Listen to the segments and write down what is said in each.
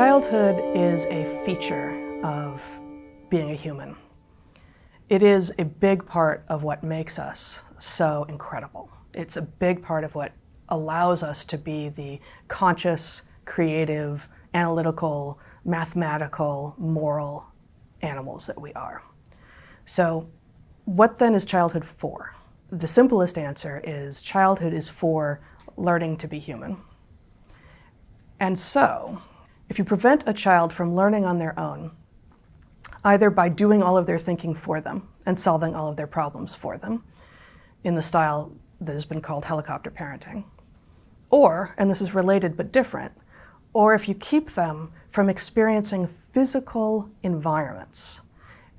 Childhood is a feature of being a human. It is a big part of what makes us so incredible. It's a big part of what allows us to be the conscious, creative, analytical, mathematical, moral animals that we are. So what then is childhood for? The simplest answer is childhood is for learning to be human. And so, if you prevent a child from learning on their own, either by doing all of their thinking for them and solving all of their problems for them, in the style that has been called helicopter parenting, or, and this is related but different, or if you keep them from experiencing physical environments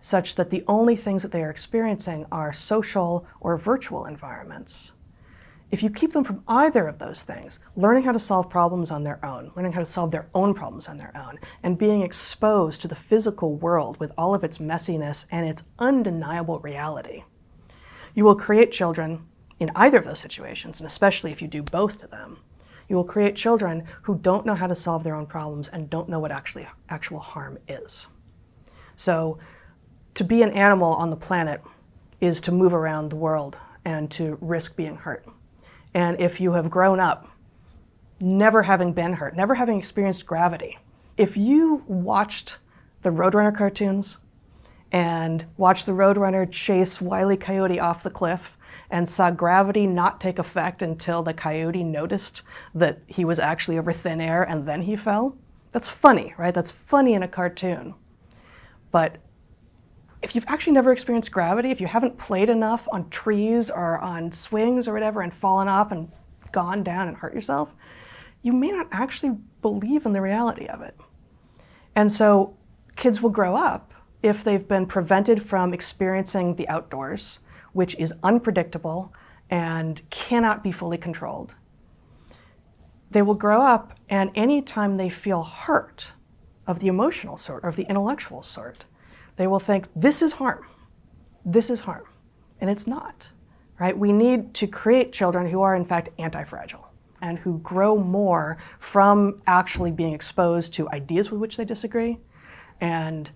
such that the only things that they are experiencing are social or virtual environments. If you keep them from either of those things, learning how to solve problems on their own, learning how to solve their own problems on their own, and being exposed to the physical world with all of its messiness and its undeniable reality, you will create children in either of those situations, and especially if you do both to them, you will create children who don't know how to solve their own problems and don't know what actual harm is. So to be an animal on the planet is to move around the world and to risk being hurt. And if you have grown up never having been hurt, never having experienced gravity, if you watched the Roadrunner cartoons and watched the Roadrunner chase Wile E. Coyote off the cliff and saw gravity not take effect until the coyote noticed that he was actually over thin air and then he fell, that's funny, right? That's funny in a cartoon. But if you've actually never experienced gravity, if you haven't played enough on trees or on swings or whatever and fallen off and gone down and hurt yourself, you may not actually believe in the reality of it. And so kids will grow up if they've been prevented from experiencing the outdoors, which is unpredictable and cannot be fully controlled. They will grow up, and anytime they feel hurt of the emotional sort or of the intellectual sort, they will think, this is harm, and it's not, right? We need to create children who are in fact anti-fragile and who grow more from actually being exposed to ideas with which they disagree and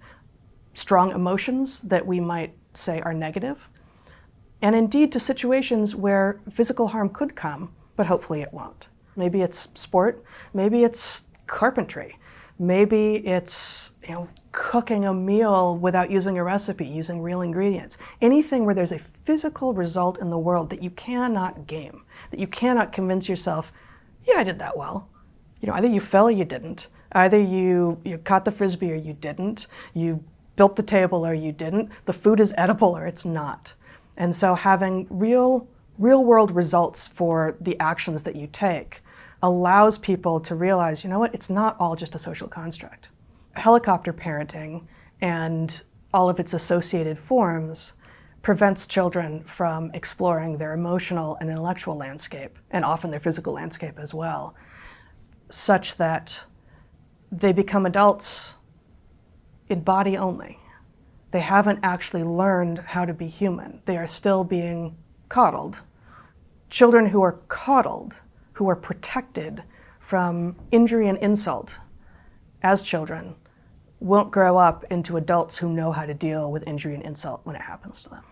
strong emotions that we might say are negative, and indeed to situations where physical harm could come, but hopefully it won't. Maybe it's sport, maybe it's carpentry, maybe it's cooking a meal without using a recipe, using real ingredients. Anything where there's a physical result in the world that you cannot game, that you cannot convince yourself, yeah, I did that well. Either you fell or you didn't. Either you caught the frisbee or you didn't. You built the table or you didn't. The food is edible or it's not. And so having real world results for the actions that you take allows people to realize, you know what, it's not all just a social construct. Helicopter parenting and all of its associated forms prevents children from exploring their emotional and intellectual landscape, and often their physical landscape as well, such that they become adults in body only. They haven't actually learned how to be human. They are still being coddled. Children who are coddled, who are protected from injury and insult as children, won't grow up into adults who know how to deal with injury and insult when it happens to them.